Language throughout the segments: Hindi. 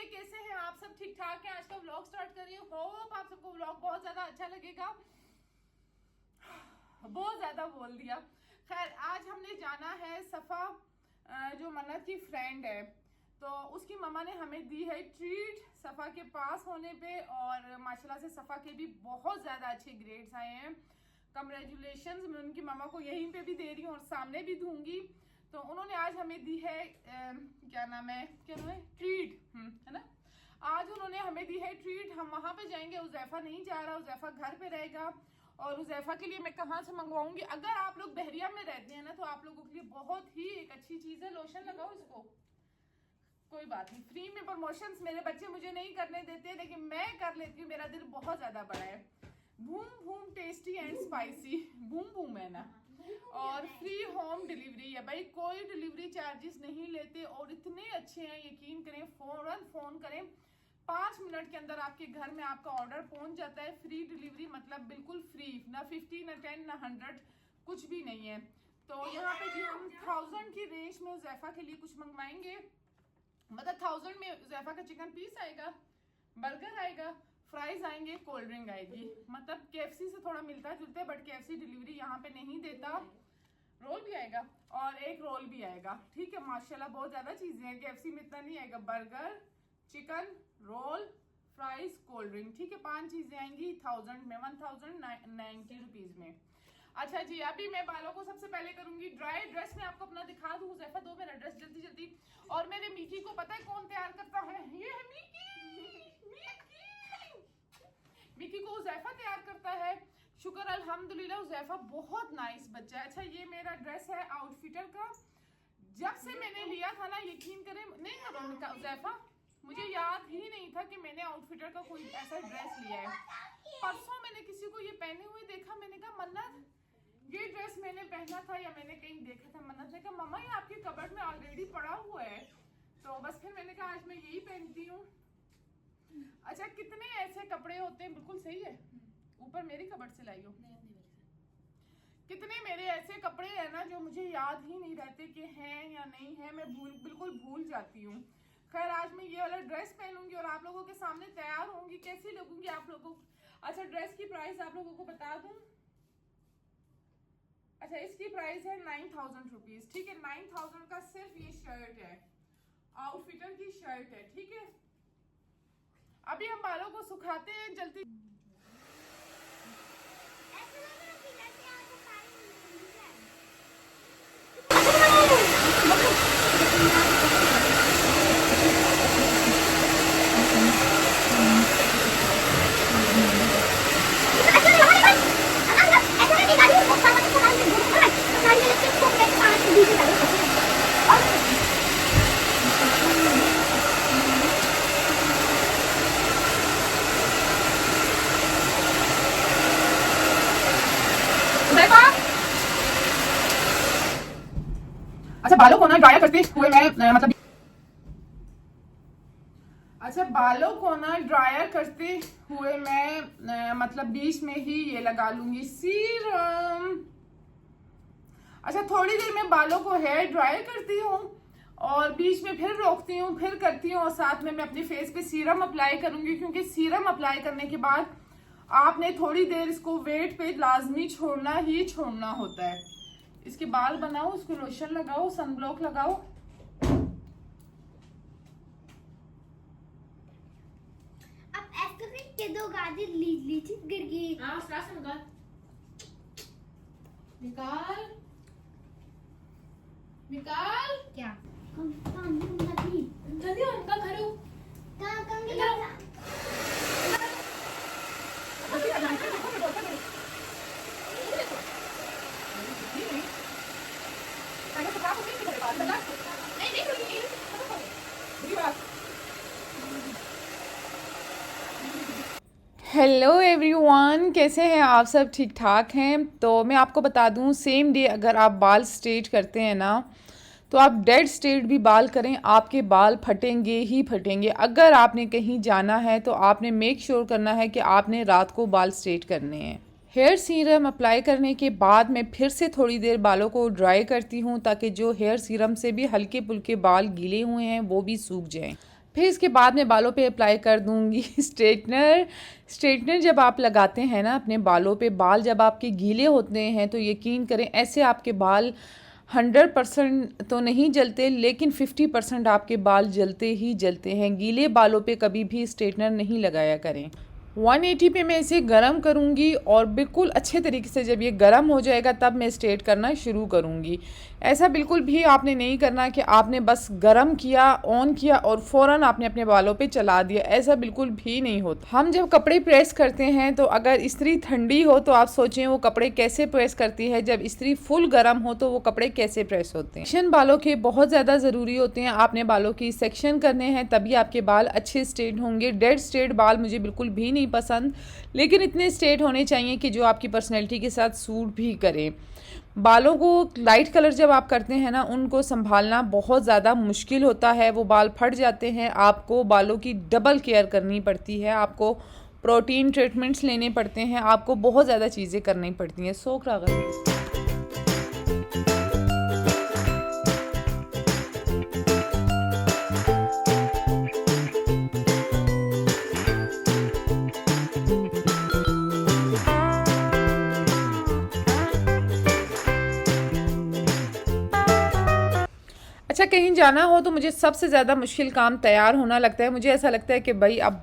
कैसे हैं आप सब? ठीक ठाक हैं? आज का व्लॉग स्टार्ट कर रही हूँ। होप आप सबको व्लॉग बहुत ज्यादा अच्छा लगेगा। बहुत ज्यादा बोल दिया। खैर, आज हमने जाना है सफ़ा, जो मन्नत की फ्रेंड है, तो उसकी मम्मा ने हमें दी है ट्रीट सफ़ा के पास होने पे। और माशाल्लाह से सफ़ा के भी बहुत ज़्यादा अच्छे ग्रेड्स आए हैं। कंग्रेचुलेशंस। मैं उनकी मम्मा को यहीं पे भी दे रही हूँ और सामने भी दूंगी। तो उन्होंने आज हमें दी है क्या नाम है ट्रीट, है ना। आज उन्होंने हमें दी है ट्रीट। हम वहाँ पे जाएंगे। उज़ैफा नहीं जा रहा, उज़ैफा घर पे रहेगा। और उज़ैफा के लिए मैं कहाँ से मंगवाऊंगी? अगर आप लोग बहरिया में रहते हैं ना, तो आप लोगों के लिए बहुत ही एक अच्छी चीज़ है। लोशन लगाओ इसको, कोई बात नहीं, फ्री में प्रमोशंस मेरे बच्चे मुझे नहीं करने देते, लेकिन मैं कर लेती हूँ। मेरा दिल बहुत ज़्यादा बड़ा है। Boom boom tasty and spicy, boom boom है ना। और फ्री होम डिलीवरी है भाई, कोई डिलीवरी चार्जेस नहीं लेते और इतने अच्छे हैं, यकीन करें। फौरन फ़ोन करें, 5 मिनट के अंदर आपके घर में आपका ऑर्डर पहुंच जाता है। फ्री डिलीवरी मतलब बिल्कुल फ्री, ना 50 ना 10 ना 100, कुछ भी नहीं है। तो यहाँ पे जी हम 1000 की रेंज में उज़ैफा के लिए कुछ मंगवाएंगे। मतलब 1000 में उज़ैफा का चिकन पीस आएगा, बर्गर आएगा, फ्राइज आएंगे, कोल्ड ड्रिंक आएगी। मतलब केएफसी से थोड़ा मिलता जुलता है, बट केएफसी डिलीवरी यहाँ पे नहीं देता। रोल भी आएगा और एक रोल भी आएगा, ठीक है। माशाल्लाह बहुत ज़्यादा चीज़ें हैं, केएफसी में इतना नहीं आएगा। Burger, chicken, roll, fries, cold drink, ठीक है। 5 चीज़ें आएंगी 1000 में, 1090 रुपीज़ में। अच्छा जी, अभी मैं बालों को सबसे पहले करूंगी ड्राई। ड्रेस में आपको अपना दिखा दूँ। उज़ैफा दो मेरा ड्रेस जल्दी जल्दी। और मेरे मिकी को पता है कौन तैयार करता है? ये है मिकी। मिकी को उज़ैफा तैयार करता है। शुक्र अल्हम्दुलिल्लाह, उज़ैफा बहुत नाइस बच्चा है। अच्छा, ये मेरा ड्रेस है आउटफिटर का। जब से मैंने लिया था ना, यकीन करें, नहीं करो उज़ैफा, मुझे याद ही नहीं था कि मैंने आउटफिटर का कोई ऐसा ड्रेस लिया है। परसों मैंने किसी को ये पहने हुए देखा। मैंने कहा मन्नत, ये ड्रेस मैंने पहना था या मैंने कहीं देखा था। मन्नत ने कहा मम्मा ये आपके कबर्ड में ऑलरेडी पड़ा हुआ है। तो बस फिर मैंने कहा आज मैं यही पहनती हूँ। अच्छा, कितने ऐसे कपड़े होते हैं, बिल्कुल सही है, ऊपर मेरी कबर्ड से लाई हो। कितने मेरे ऐसे कपड़े हैं ना जो मुझे याद ही नहीं रहते कि हैं या नहीं है, मैं बिल्कुल भूल जाती हूँ। खैर, आज मैं ये वाला ड्रेस पहनूंगी और आप लोगों के सामने तैयार होंगी। कैसी लगूंगी आप लोगों को? अच्छा, ड्रेस की प्राइस आप लोगों को बता दूं। अच्छा, इसकी प्राइस है 9000 रुपीज, ठीक है। 9000 का सिर्फ ये शर्ट है, आउटफिटर की शर्ट है, ठीक है। अभी हम बालों को सुखाते हैं जल्दी। अच्छा, बालों को ना ड्राई करते हुए मैं मतलब अच्छा बालों को ना ड्रायर करते हुए मैं मतलब बीच में ही ये लगा लूंगी सीरम। अच्छा, थोड़ी देर में बालों को हेयर ड्राई करती हूँ और बीच में फिर रोकती हूँ, फिर करती हूँ, और साथ में मैं अपने फेस पे सीरम अप्लाई करूंगी। क्योंकि सीरम अप्लाई करने के बाद आपने थोड़ी देर इसको वेट पे लाजमी छोड़ना ही छोड़ना होता है। इसके बाल बनाओ, उसको लोशन लगाओ, सनब्लॉक लगाओ। अब ऐसे के दो गाजर लीची गिर गई। हाँ, स्लास निकाल निकाल निकाल। क्या नहीं जल्दी आओ, निकाल खड़े हो। कहाँ हेलो एवरीवन, कैसे हैं आप सब? ठीक ठाक हैं? तो मैं आपको बता दूं, सेम डे अगर आप बाल स्ट्रेट करते हैं ना, तो आप डेड स्ट्रेट भी बाल करें, आपके बाल फटेंगे ही फटेंगे। अगर आपने कहीं जाना है तो आपने मेक श्योर करना है कि आपने रात को बाल स्ट्रेट करने हैं। हेयर सीरम अप्लाई करने के बाद मैं फिर से थोड़ी देर बालों को ड्राई करती हूँ, ताकि जो हेयर सीरम से भी हल्के पुल्के बाल गीले हुए हैं वो भी सूख जाएं। फिर इसके बाद मैं बालों पे अप्लाई कर दूंगी स्ट्रेटनर जब आप लगाते हैं ना अपने बालों पे, बाल जब आपके गीले होते हैं तो यकीन करें ऐसे आपके बाल 100% तो नहीं जलते, लेकिन 50% आपके बाल जलते ही जलते हैं। गीले बालों पे कभी भी स्ट्रेटनर नहीं लगाया करें। 180 पे मैं इसे गरम करूँगी और बिल्कुल अच्छे तरीके से जब ये गरम हो जाएगा तब मैं स्ट्रेट करना शुरू करूँगी। ऐसा बिल्कुल भी आपने नहीं करना कि आपने बस गरम किया, ऑन किया और फ़ौरन आपने अपने बालों पे चला दिया, ऐसा बिल्कुल भी नहीं होता। हम जब कपड़े प्रेस करते हैं तो अगर इस्त्री ठंडी हो तो आप सोचें वो कपड़े कैसे प्रेस करती है, जब इस्त्री फुल गरम हो तो वो कपड़े कैसे प्रेस होते हैं। सेक्शन बालों के बहुत ज़्यादा ज़रूरी होते हैं। आपने बालों की सेक्शन करने हैं तभी आपके बाल अच्छे स्ट्रेट होंगे। डेड स्ट्रेट बाल मुझे बिल्कुल भी नहीं पसंद, लेकिन इतने स्ट्रेट होने चाहिए कि जो आपकी पर्सनैलिटी के साथ सूट भी करें। बालों को लाइट कलर जब आप करते हैं ना, उनको संभालना बहुत ज़्यादा मुश्किल होता है, वो बाल फट जाते हैं। आपको बालों की डबल केयर करनी पड़ती है, आपको प्रोटीन ट्रीटमेंट्स लेने पड़ते हैं, आपको बहुत ज़्यादा चीज़ें करनी पड़ती हैं। सोख रहा अच्छा, कहीं जाना हो तो मुझे सबसे ज़्यादा मुश्किल काम तैयार होना लगता है। मुझे ऐसा लगता है कि भाई अब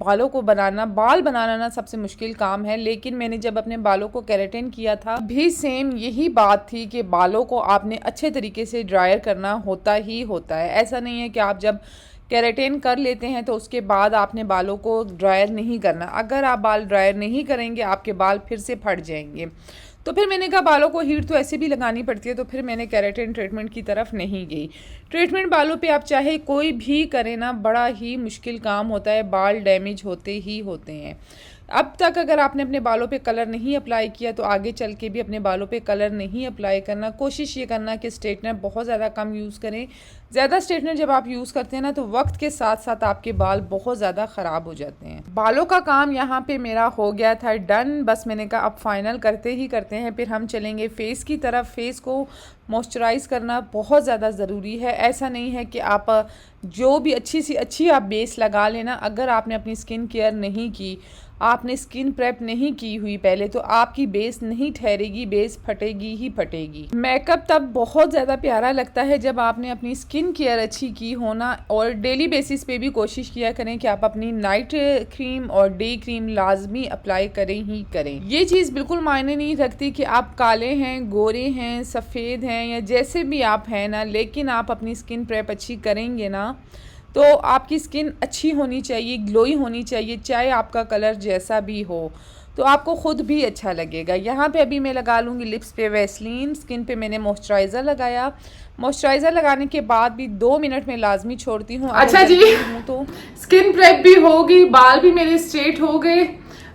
बाल बनाना ना सबसे मुश्किल काम है। लेकिन मैंने जब अपने बालों को केराटिन किया था भी सेम यही बात थी कि बालों को आपने अच्छे तरीके से ड्रायर करना होता ही होता है। ऐसा नहीं है कि आप जब केराटिन कर लेते हैं तो उसके बाद आपने बालों को ड्रायर नहीं करना। अगर आप बाल ड्रायर नहीं करेंगे आपके बाल फिर से फट जाएंगे। तो फिर मैंने कहा बालों को हीट तो ऐसे भी लगानी पड़ती है, तो फिर मैंने केराटिन ट्रीटमेंट की तरफ नहीं गई। ट्रीटमेंट बालों पे आप चाहे कोई भी करें ना, बड़ा ही मुश्किल काम होता है, बाल डैमेज होते ही होते हैं। अब तक अगर आपने अपने बालों पे कलर नहीं अप्लाई किया तो आगे चल के भी अपने बालों पे कलर नहीं अप्लाई करना। कोशिश ये करना कि स्ट्रेटनर बहुत ज़्यादा कम यूज़ करें। ज़्यादा स्ट्रेटनर जब आप यूज़ करते हैं ना तो वक्त के साथ साथ आपके बाल बहुत ज़्यादा ख़राब हो जाते हैं। बालों का काम यहाँ पे मेरा हो गया था डन। बस मैंने कहा अब फाइनल करते ही करते हैं, फिर हम चलेंगे फेस की तरफ। फेस को मॉइस्चराइज़ करना बहुत ज़्यादा ज़रूरी है। ऐसा नहीं है कि आप जो भी अच्छी सी अच्छी आप बेस लगा लेना, अगर आपने अपनी स्किन केयर नहीं की, आपने स्किन प्रेप नहीं की हुई पहले, तो आपकी बेस नहीं ठहरेगी, बेस फटेगी ही फटेगी। मेकअप तब बहुत ज़्यादा प्यारा लगता है जब आपने अपनी स्किन केयर अच्छी की होना। और डेली बेसिस पे भी कोशिश किया करें कि आप अपनी नाइट क्रीम और डे क्रीम लाजमी अप्लाई करें ही करें। ये चीज़ बिल्कुल मायने नहीं रखती कि आप काले हैं, गोरे हैं, सफ़ेद हैं या जैसे भी आप हैं ना, लेकिन आप अपनी स्किन प्रेप अच्छी करेंगे ना तो आपकी स्किन अच्छी होनी चाहिए, ग्लोई होनी चाहिए, चाहे आपका कलर जैसा भी हो, तो आपको ख़ुद भी अच्छा लगेगा। यहाँ पे अभी मैं लगा लूँगी लिप्स पे वैसलीन, स्किन पे मैंने मॉइस्चराइज़र लगाया। मॉइस्चराइज़र लगाने के बाद भी 2 मिनट में लाजमी छोड़ती हूँ। अच्छा जी, तो स्किन प्रेप भी होगी, बाल भी मेरे स्ट्रेट हो गए।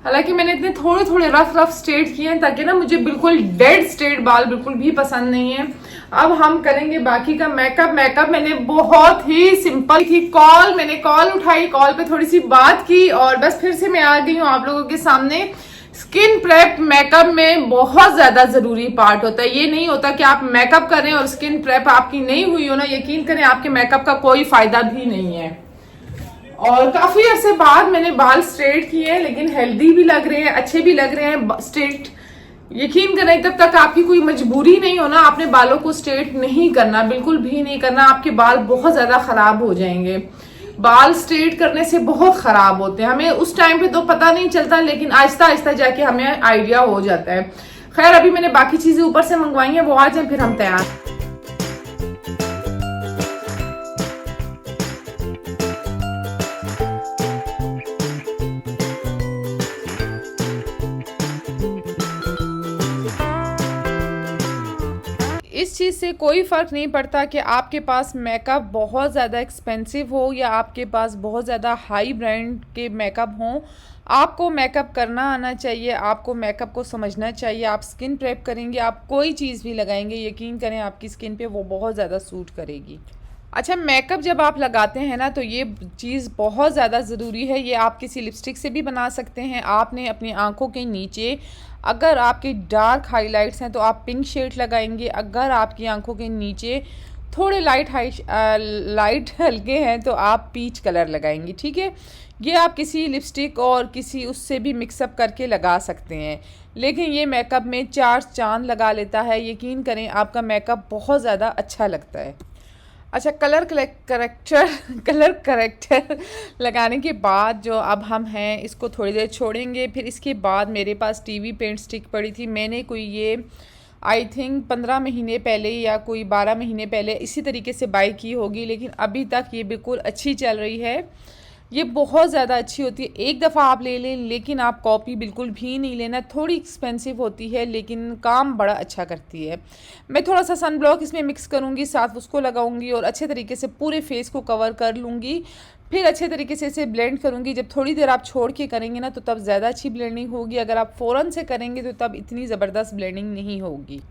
हालांकि मैंने इतने थोड़े थोड़े रफ स्ट्रेट किए हैं ताकि ना मुझे बिल्कुल डेड स्ट्रेट बाल बिल्कुल भी पसंद नहीं है। अब हम करेंगे बाकी का मेकअप मैंने बहुत ही सिंपल थी। मैंने कॉल उठाई, कॉल पे थोड़ी सी बात की और बस फिर से मैं आ गई हूँ आप लोगों के सामने। स्किन प्रेप मेकअप में बहुत ज्यादा जरूरी पार्ट होता है। ये नहीं होता कि आप मेकअप करें और स्किन प्रेप आपकी नहीं हुई हो ना, यकीन करें आपके मेकअप का कोई फायदा भी नहीं है। और काफी अरसे बाद मैंने बाल स्ट्रेट किए हैं, लेकिन हेल्दी भी लग रहे हैं, अच्छे भी लग रहे हैं स्ट्रेट। यकीन करें जब तक आपकी कोई मजबूरी नहीं हो ना, आपने बालों को स्ट्रेट नहीं करना, बिल्कुल भी नहीं करना। आपके बाल बहुत ज्यादा खराब हो जाएंगे। बाल स्ट्रेट करने से बहुत खराब होते हैं। हमें उस टाइम पे तो पता नहीं चलता, लेकिन आहिस्ता आहिस्ता जाके हमें आइडिया हो जाता है। खैर अभी मैंने बाकी चीजें ऊपर से मंगवाई हैं, वो आ जाए फिर हम तैयार। इस चीज़ से कोई फ़र्क नहीं पड़ता कि आपके पास मेकअप बहुत ज़्यादा एक्सपेंसिव हो या आपके पास बहुत ज़्यादा हाई ब्रांड के मेकअप हों। आपको मेकअप करना आना चाहिए, आपको मेकअप को समझना चाहिए। आप स्किन प्रेप करेंगे, आप कोई चीज़ भी लगाएंगे, यकीन करें आपकी स्किन पे वो बहुत ज़्यादा सूट करेगी। अच्छा, मेकअप जब आप लगाते हैं ना तो ये चीज़ बहुत ज़्यादा ज़रूरी है। ये आप किसी लिपस्टिक से भी बना सकते हैं। आपने अपनी आंखों के नीचे, अगर आपके डार्क हाइलाइट्स हैं तो आप पिंक शेड लगाएंगे। अगर आपकी आंखों के नीचे थोड़े लाइट हल्के हैं तो आप पीच कलर लगाएंगी, ठीक है। ये आप किसी लिपस्टिक और किसी उससे भी मिक्सअप करके लगा सकते हैं, लेकिन ये मेकअप में 4 चांद लगा लेता है। यकीन करें आपका मेकअप बहुत ज़्यादा अच्छा लगता है। अच्छा, कलर करेक्टर लगाने के बाद जो अब हम हैं इसको थोड़ी देर छोड़ेंगे। फिर इसके बाद मेरे पास टीवी पेंट स्टिक पड़ी थी, मैंने कोई ये आई थिंक 15 महीने पहले या कोई 12 महीने पहले इसी तरीके से बाई की होगी, लेकिन अभी तक ये बिल्कुल अच्छी चल रही है। ये बहुत ज़्यादा अच्छी होती है, एक दफ़ा आप ले लें, लेकिन आप कॉपी बिल्कुल भी नहीं लेना। थोड़ी एक्सपेंसिव होती है लेकिन काम बड़ा अच्छा करती है। मैं थोड़ा सा सन ब्लॉक इसमें मिक्स करूँगी, साथ उसको लगाऊंगी और अच्छे तरीके से पूरे फेस को कवर कर लूँगी। फिर अच्छे तरीके से इसे ब्लेंड करूँगी। जब थोड़ी देर आप छोड़ के करेंगे ना तो तब ज़्यादा अच्छी ब्लेंडिंग होगी, अगर आप फ़ौरन से करेंगे तो तब इतनी ज़बरदस्त ब्लेंडिंग नहीं होगी।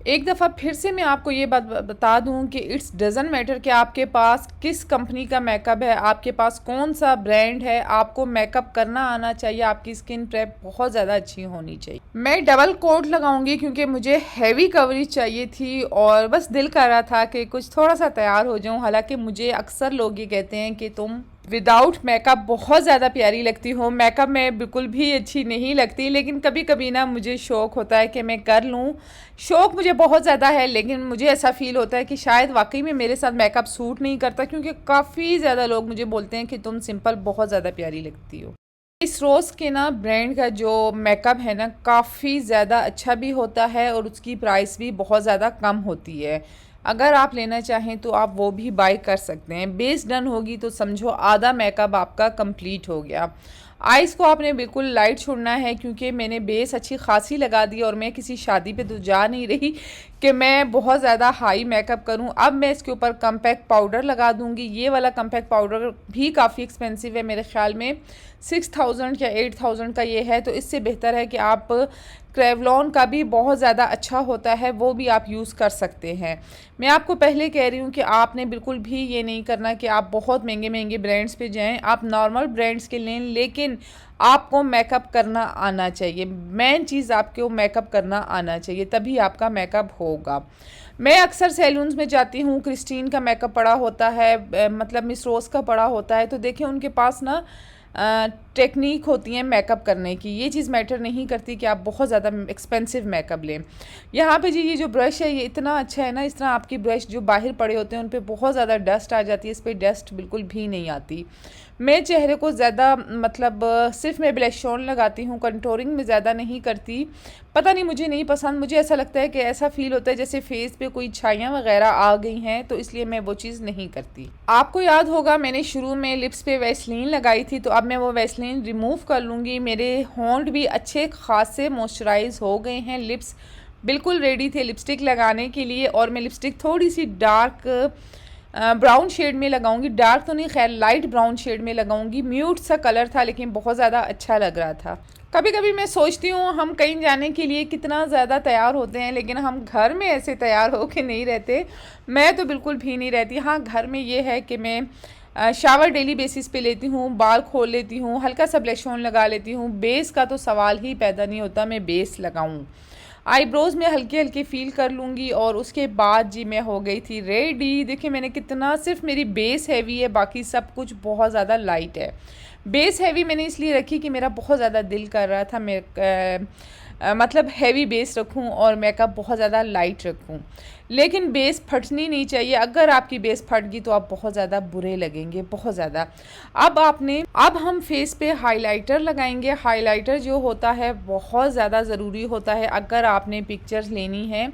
एक दफ़ा फिर से मैं आपको ये बात बता दूं कि इट्स डज़न मैटर कि आपके पास किस कंपनी का मेकअप है, आपके पास कौन सा ब्रांड है, आपको मेकअप करना आना चाहिए, आपकी स्किन प्रेप बहुत ज़्यादा अच्छी होनी चाहिए। मैं डबल कोट लगाऊंगी क्योंकि मुझे हैवी कवरेज चाहिए थी और बस दिल कर रहा था कि कुछ थोड़ा सा तैयार हो जाऊँ। हालांकि मुझे अक्सर लोग ये कहते हैं कि तुम विदाउट मेकअप बहुत ज़्यादा प्यारी लगती हो, मेकअप में बिल्कुल भी अच्छी नहीं लगती, लेकिन कभी कभी ना मुझे शौक़ होता है कि मैं कर लूँ। शौक़ मुझे बहुत ज़्यादा है, लेकिन मुझे ऐसा फ़ील होता है कि शायद वाकई में मेरे साथ मेकअप सूट नहीं करता, क्योंकि काफ़ी ज़्यादा लोग मुझे बोलते हैं कि तुम सिंपल बहुत ज़्यादा प्यारी लगती हो। इस रोज़ के ना ब्रांड का जो मेकअप है ना काफ़ी ज़्यादा अच्छा भी होता है और उसकी प्राइस भी बहुत ज़्यादा कम होती है। अगर आप लेना चाहें तो आप वो भी बाय कर सकते हैं। बेस डन होगी तो समझो आधा मेकअप आपका कंप्लीट हो गया। आइज़ को आपने बिल्कुल लाइट छोड़ना है क्योंकि मैंने बेस अच्छी खासी लगा दी और मैं किसी शादी पे तो जा नहीं रही कि मैं बहुत ज़्यादा हाई मेकअप करूं। अब मैं इसके ऊपर कम्पैक्ट पाउडर लगा दूंगी। ये वाला कम्पैक्ट पाउडर भी काफ़ी एक्सपेंसिव है, मेरे ख्याल में 6000 या 8000 का ये है, तो इससे बेहतर है कि आप क्रेवलॉन का भी बहुत ज़्यादा अच्छा होता है, वो भी आप यूज़ कर सकते हैं। मैं आपको पहले कह रही हूँ कि आपने बिल्कुल भी ये नहीं करना कि आप बहुत महंगे महंगे ब्रांड्स पे जाएं। आप नॉर्मल ब्रांड्स के लें, लेकिन आपको मेकअप करना आना चाहिए। मेन चीज़ आपको मेकअप करना आना चाहिए, तभी आपका मेकअप होगा। मैं अक्सर सैलून्स में जाती हूँ, क्रिस्टीन का मेकअप पड़ा होता है, मतलब मिस रोज़ का पड़ा होता है, तो देखिए उनके पास ना टेक्निक होती है मेकअप करने की। ये चीज़ मैटर नहीं करती कि आप बहुत ज़्यादा एक्सपेंसिव मेकअप लें। यहाँ पे जी ये जो ब्रश है ये इतना अच्छा है ना, इस तरह आपकी ब्रश जो बाहर पड़े होते हैं उन पे बहुत ज़्यादा डस्ट आ जाती है, इस पर डस्ट बिल्कुल भी नहीं आती। मैं चेहरे को ज़्यादा मतलब सिर्फ मैं ब्लश ऑन लगाती हूँ, कंटूरिंग में ज़्यादा नहीं करती। पता नहीं, मुझे नहीं पसंद। मुझे ऐसा लगता है कि ऐसा फील होता है जैसे फेस पे कोई छाइयाँ वगैरह आ गई हैं, तो इसलिए मैं वो चीज़ नहीं करती। आपको याद होगा मैंने शुरू में लिप्स पे वैसलीन लगाई थी, तो अब मैं वो वैसलीन रिमूव कर लूँगी। मेरे होंठ भी अच्छे खासे मॉइस्चराइज हो गए हैं, लिप्स बिल्कुल रेडी थे लिपस्टिक लगाने के लिए। और मैं लिपस्टिक थोड़ी सी डार्क ब्राउन शेड में लगाऊंगी, डार्क तो नहीं, खैर लाइट ब्राउन शेड में लगाऊंगी। म्यूट सा कलर था लेकिन बहुत ज़्यादा अच्छा लग रहा था। कभी कभी मैं सोचती हूँ हम कहीं जाने के लिए कितना ज़्यादा तैयार होते हैं, लेकिन हम घर में ऐसे तैयार हो के नहीं रहते। मैं तो बिल्कुल भी नहीं रहती। हाँ, घर में ये है कि मैं शावर डेली बेसिस पे लेती हूँ, बाल खोल लेती हूँ, हल्का सा ब्लश ऑन लगा लेती हूँ। बेस का तो सवाल ही पैदा नहीं होता मैं बेस लगाऊँ। आईब्रोज़ में हल्के हल्के फील कर लूँगी और उसके बाद जी मैं हो गई थी रेडी। देखिए मैंने कितना, सिर्फ मेरी बेस हैवी है, बाकी सब कुछ बहुत ज़्यादा लाइट है। बेस हैवी मैंने इसलिए रखी कि मेरा बहुत ज़्यादा दिल कर रहा था मैं मतलब हैवी बेस रखूं और मेकअप बहुत ज़्यादा लाइट रखूं, लेकिन बेस फटनी नहीं चाहिए। अगर आपकी बेस फट गई तो आप बहुत ज़्यादा बुरे लगेंगे, बहुत ज़्यादा। अब हम फेस पे हाइलाइटर लगाएंगे। हाइलाइटर जो होता है बहुत ज़्यादा ज़रूरी होता है अगर आपने पिक्चर्स लेनी है,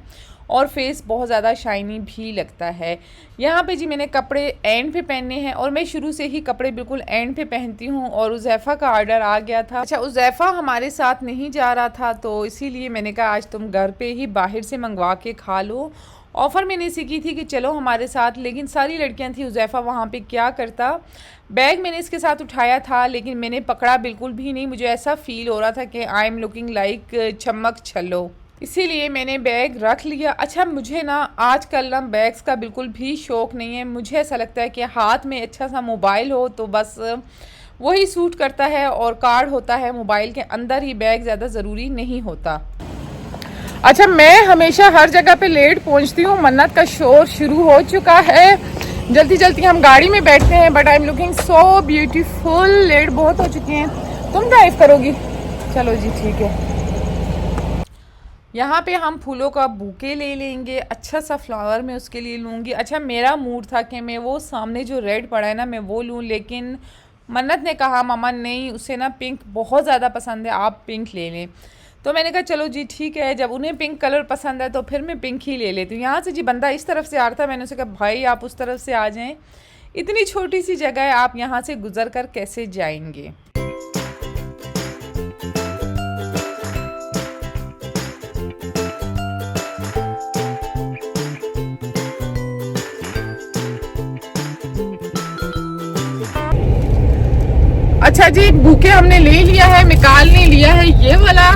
और फेस बहुत ज़्यादा शाइनी भी लगता है। यहाँ पे जी मैंने कपड़े एंड पे पहनने हैं और मैं शुरू से ही कपड़े बिल्कुल एंड पे पहनती हूँ। और उज़ैफ़ा का ऑर्डर आ गया था। अच्छा, उज़ैफ़ा हमारे साथ नहीं जा रहा था, तो इसीलिए मैंने कहा आज तुम घर पे ही बाहर से मंगवा के खा लो। ऑफ़र मैंने सीखी थी कि चलो हमारे साथ, लेकिन सारी लड़कियां थी, उज़ैफ़ा वहाँ पे क्या करता। बैग मैंने इसके साथ उठाया था लेकिन मैंने पकड़ा बिल्कुल भी नहीं। मुझे ऐसा फ़ील हो रहा था कि आई एम लुकिंग लाइक चमक छल्लो, इसीलिए मैंने बैग रख लिया। अच्छा, मुझे ना आजकल ना बैग्स का बिल्कुल भी शौक़ नहीं है। मुझे ऐसा लगता है कि हाथ में अच्छा सा मोबाइल हो तो बस वही सूट करता है, और कार्ड होता है मोबाइल के अंदर ही, बैग ज़्यादा ज़रूरी नहीं होता। अच्छा, मैं हमेशा हर जगह पे लेट पहुंचती हूँ। मन्नत का शोर शुरू हो चुका है, जल्दी जल्दी हम गाड़ी में बैठते हैं। But I am looking so beautiful. Late बहुत हो चुके हैं। तुम ड्राइव करोगी? चलो जी, ठीक है। यहाँ पे हम फूलों का बुके ले लेंगे। अच्छा सा फ्लावर मैं उसके लिए लूँगी। अच्छा, मेरा मूड था कि मैं वो सामने जो रेड पड़ा है ना, मैं वो लूँ, लेकिन मन्नत ने कहा मामा नहीं, उसे ना पिंक बहुत ज़्यादा पसंद है, आप पिंक ले लें। तो मैंने कहा चलो जी ठीक है, जब उन्हें पिंक कलर पसंद है तो फिर मैं पिंक ही ले लेती हूँ। यहाँ से जी बंदा इस तरफ से आ रहा था, मैंने उसे कहा भाई आप उस तरफ से आ जाएं, इतनी छोटी सी जगह है, आप यहाँ से गुजर कर कैसे जाएंगे। अच्छा जी, बुके हमने ले लिया है, मिकाल ने लिया है ये वाला,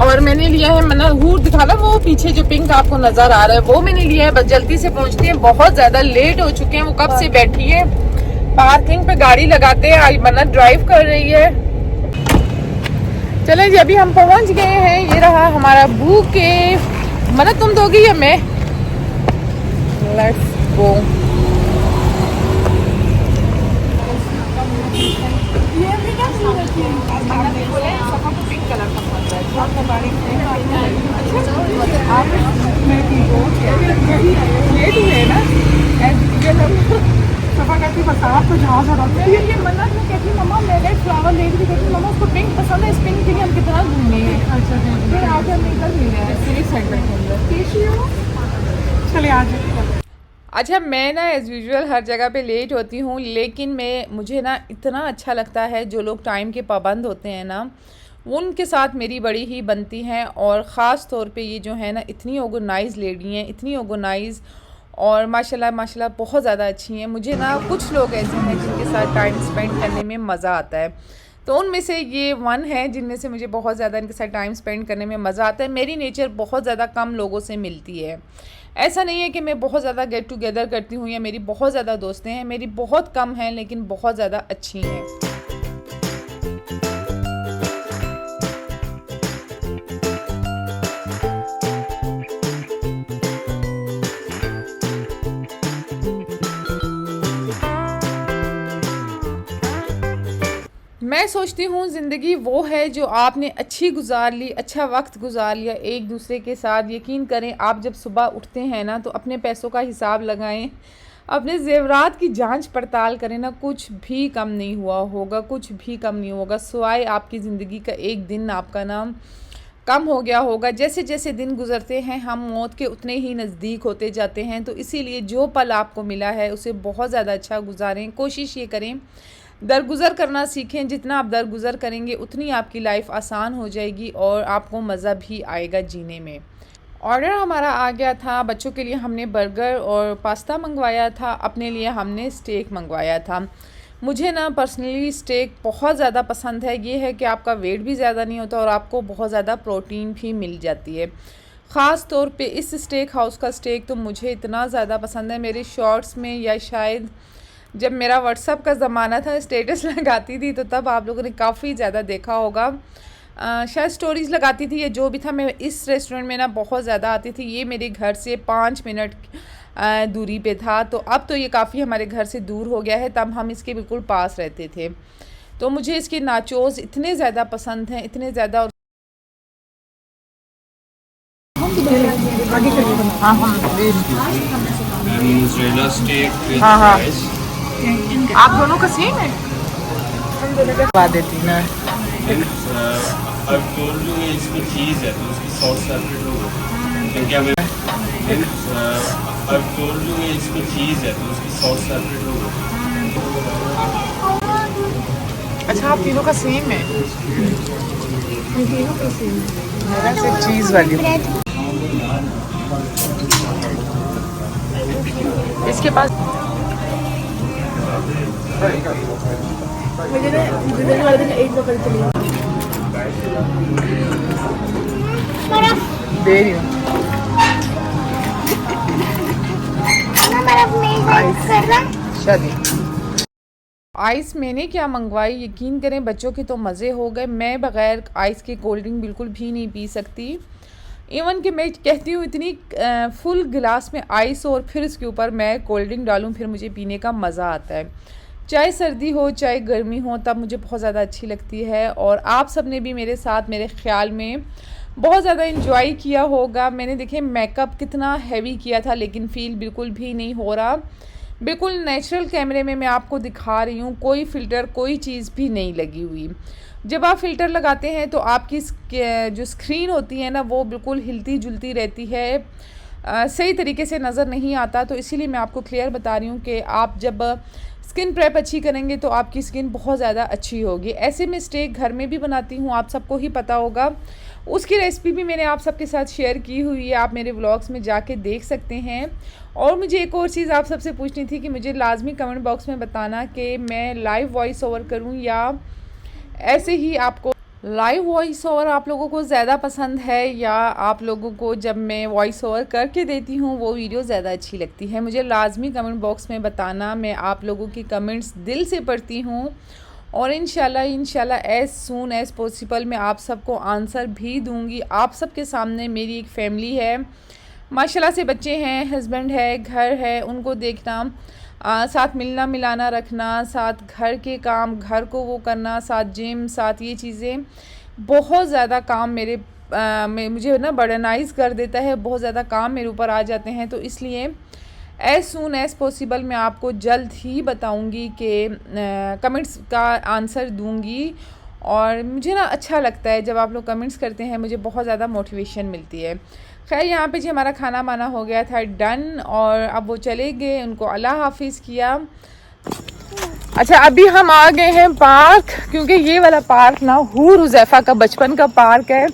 और मैंने लिया है मना हूर दिखा ला, वो पीछे जो पिंक आपको नजर आ रहा है वो मैंने लिया है। बस जल्दी से पहुंचते हैं, बहुत ज्यादा लेट हो चुके हैं। वो कब से बैठी है, पार्किंग पे गाड़ी लगाते हैं। आज मन्नत ड्राइव कर रही है। चले जी, अभी हम पहुंच गए हैं। ये रहा हमारा बुके। मन्नत तुम दोगी या मैं? Let's go. आपको जहाँ से ये मन्नत में कहती मम्मा मैं रेड फ्लावर ले रही थी, मम्मा उसको पिंक पसंद है, इस पिंक के लिए हम कितना घूमेंगे। फिर आगे हम इधर मिल रहे हैं सेगमेंट के अंदर। चलिए आ जाए। अच्छा, मैं ना एज़ यूजुअल हर जगह पे लेट होती हूँ, लेकिन मुझे ना इतना अच्छा लगता है जो लोग टाइम के पाबंद होते हैं ना, उनके साथ मेरी बड़ी ही बनती हैं। और ख़ास तौर पे ये जो है ना, इतनी ऑर्गेनाइज लेडी हैं, इतनी ऑर्गेनाइज, और माशाल्लाह माशाल्लाह बहुत ज़्यादा अच्छी हैं। मुझे ना कुछ लोग ऐसे हैं जिनके साथ टाइम स्पेंड करने में मज़ा आता है, तो उनमें से ये वन है जिनमें से मुझे बहुत ज़्यादा इनके साथ टाइम स्पेंड करने में मज़ा आता है। मेरी नेचर बहुत ज़्यादा कम लोगों से मिलती है। ऐसा नहीं है कि मैं बहुत ज़्यादा गेट टुगेदर करती हूँ या मेरी बहुत ज़्यादा दोस्तें हैं, मेरी बहुत कम हैं लेकिन बहुत ज़्यादा अच्छी हैं। मैं सोचती हूँ ज़िंदगी वो है जो आपने अच्छी गुजार ली, अच्छा वक्त गुजार लिया एक दूसरे के साथ। यकीन करें, आप जब सुबह उठते हैं ना तो अपने पैसों का हिसाब लगाएं, अपने ज़ेवरात की जांच पड़ताल करें ना, कुछ भी कम नहीं हुआ होगा, कुछ भी कम नहीं होगा, सिवाय आपकी ज़िंदगी का एक दिन आपका नाम कम हो गया होगा। जैसे जैसे दिन गुजरते हैं हम मौत के उतने ही नज़दीक होते जाते हैं, तो इसीलिए जो पल आपको मिला है उसे बहुत ज़्यादा अच्छा गुजारें। कोशिश ये करें दरगुज़र करना सीखें। जितना आप दरगुज़र करेंगे उतनी आपकी लाइफ आसान हो जाएगी और आपको मज़ा भी आएगा जीने में। ऑर्डर हमारा आ गया था। बच्चों के लिए हमने बर्गर और पास्ता मंगवाया था, अपने लिए हमने स्टेक मंगवाया था। मुझे ना पर्सनली स्टेक बहुत ज़्यादा पसंद है। ये है कि आपका वेट भी ज़्यादा नहीं होता और आपको बहुत ज़्यादा प्रोटीन भी मिल जाती है। ख़ास तौर पे इस स्टेक हाउस का स्टेक तो मुझे इतना ज़्यादा पसंद है। मेरे शॉर्ट्स में या शायद जब मेरा व्हाट्सअप का ज़माना था, स्टेटस लगाती थी, तो तब आप लोगों ने काफ़ी ज़्यादा देखा होगा। शायद स्टोरीज़ लगाती थी या जो भी था। मैं इस रेस्टोरेंट में ना बहुत ज़्यादा आती थी। ये मेरे घर से 5 मिनट दूरी पे था, तो अब तो ये काफ़ी हमारे घर से दूर हो गया है। तब हम इसके बिल्कुल पास रहते थे। तो मुझे इसके नाचोस इतने ज़्यादा पसंद हैं, इतने ज़्यादा। और हाँ, आप दोनों का सेम है? हम दोनों का बता देती ना। I've told you इसकी चीज़ है तो उसकी सॉस सेपरेट होगी, क्योंकि हमें I've told you इसकी चीज़ है तो उसकी सॉस सेपरेट होगी। अच्छा, आप तीनों का सेम है? तीनों का सेम। मेरा सिर्फ चीज़ वाली। इसके पास मुझे ना गुजरने वाले दिन एक दफा चली दे रही हूँ। आइस मैंने क्या मंगवाई, यकीन करें बच्चों के तो मज़े हो गए। मैं बग़ैर आइस के कोल्ड ड्रिंक बिल्कुल भी नहीं पी सकती। इवन कि मैं कहती हूँ इतनी फुल गिलास में आइस और फिर इसके ऊपर मैं कोल्ड ड्रिंक डालूँ, फिर मुझे पीने का मज़ा आता है। चाहे सर्दी हो चाहे गर्मी हो, तब मुझे बहुत ज़्यादा अच्छी लगती है। और आप सब ने भी मेरे साथ मेरे ख़्याल में बहुत ज़्यादा इंजॉय किया होगा। मैंने देखे मेकअप कितना हैवी किया था, लेकिन फ़ील बिल्कुल भी नहीं हो रहा, बिल्कुल नेचुरल कैमरे में मैं आपको दिखा रही हूँ, कोई फ़िल्टर कोई चीज़ भी नहीं लगी हुई। जब आप फ़िल्टर लगाते हैं तो आपकी जो स्क्रीन होती है ना, वो बिल्कुल हिलती जुलती रहती है, सही तरीके से नज़र नहीं आता। तो इसीलिए मैं आपको क्लियर बता रही हूँ कि आप जब स्किन प्रेप अच्छी करेंगे तो आपकी स्किन बहुत ज़्यादा अच्छी होगी। ऐसे मिस्टेक घर में भी बनाती हूँ, आप सबको ही पता होगा। उसकी रेसिपी भी मैंने आप सबके साथ शेयर की हुई है, आप मेरे व्लॉग्स में जाके देख सकते हैं। और मुझे एक और चीज़ आप सबसे पूछनी थी कि मुझे लाजमी कमेंट बॉक्स में बताना कि मैं लाइव वॉइस ओवर करूँ या ऐसे ही आपको लाइव वॉइस ओवर आप लोगों को ज़्यादा पसंद है, या आप लोगों को जब मैं वॉइस ओवर करके देती हूँ वो वीडियो ज़्यादा अच्छी लगती है। मुझे लाजमी कमेंट बॉक्स में बताना, मैं आप लोगों की कमेंट्स दिल से पढ़ती हूँ और इंशाल्लाह एज़ सून एज़ पॉसिबल मैं आप सबको आंसर भी दूँगी। आप सबके सामने मेरी एक फ़ैमिली है, माशाल्लाह से बच्चे हैं, हस्बैंड है, घर है, उनको देखना, साथ मिलना मिलाना रखना, साथ घर के काम, घर को वो करना, साथ जिम, साथ ये चीज़ें, बहुत ज़्यादा काम मुझे ना बर्डनाइज़ कर देता है, बहुत ज़्यादा काम मेरे ऊपर आ जाते हैं। तो इसलिए एज़ सून एज़ पॉसिबल मैं आपको जल्द ही बताऊंगी कि कमेंट्स का आंसर दूंगी। और मुझे ना अच्छा लगता है जब आप लोग कमेंट्स करते हैं, मुझे बहुत ज़्यादा मोटिवेशन मिलती है। खैर यहाँ पे जी हमारा खाना वाना हो गया था डन, और अब वो चले गए, उनको अल्लाह हाफिज़ किया। अच्छा, अभी हम आ गए हैं पार्क, क्योंकि ये वाला पार्क ना हूर हुज़ैफ़ा का बचपन का पार्क है।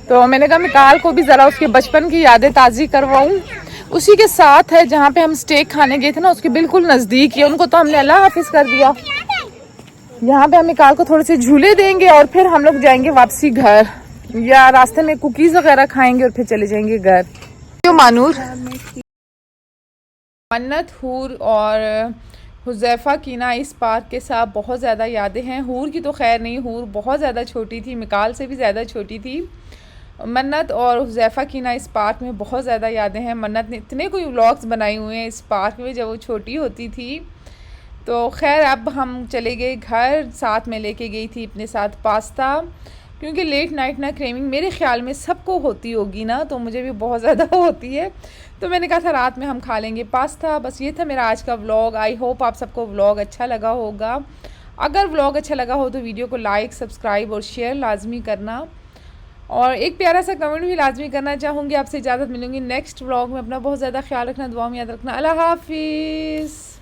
तो मैंने कहा मिकाल को भी ज़रा उसके बचपन की यादें ताज़ी करवाऊँ। उसी के साथ है जहाँ पे हम स्टेक खाने गए थे ना, उसके बिल्कुल नज़दीक ही। उनको तो हमने अल्लाह हाफिज़ कर दिया। यहाँ पे हम मिकाल को थोड़े से झूले देंगे और फिर हम लोग जाएंगे वापसी घर, या रास्ते में कुकीज़ वगैरह खाएंगे और फिर चले जाएंगे घर। क्यों मानूर, मन्नत, हूर और हुज़ैफ़ा की ना इस पार्क के साथ बहुत ज़्यादा यादें हैं। हूर की तो खैर नहीं, हूर बहुत ज़्यादा छोटी थी, मिकाल से भी ज़्यादा छोटी थी। मन्नत और हुज़ैफ़ा की ना इस पार्क में बहुत ज़्यादा यादें हैं। मन्नत ने इतने कोई व्लॉग्स बनाए हुए हैं इस पार्क में जब वो छोटी होती थी। तो खैर अब हम चले गए घर, साथ में लेके गई थी अपने साथ पास्ता, क्योंकि लेट नाइट ना क्रेविंग मेरे ख्याल में सबको होती होगी ना, तो मुझे भी बहुत ज़्यादा होती है। तो मैंने कहा था रात में हम खा लेंगे पास्ता। बस ये था मेरा आज का व्लॉग। आई होप आप सबको व्लॉग अच्छा लगा होगा। अगर व्लॉग अच्छा लगा हो तो वीडियो को लाइक, सब्सक्राइब और शेयर लाजमी करना, और एक प्यारा सा कमेंट भी लाजमी करना चाहूँगी। आपसे इजाज़त मिलूँगी नेक्स्ट व्लॉग में। अपना बहुत ज़्यादा ख्याल रखना, दुआ में याद रखना। अल्लाह हाफिज़।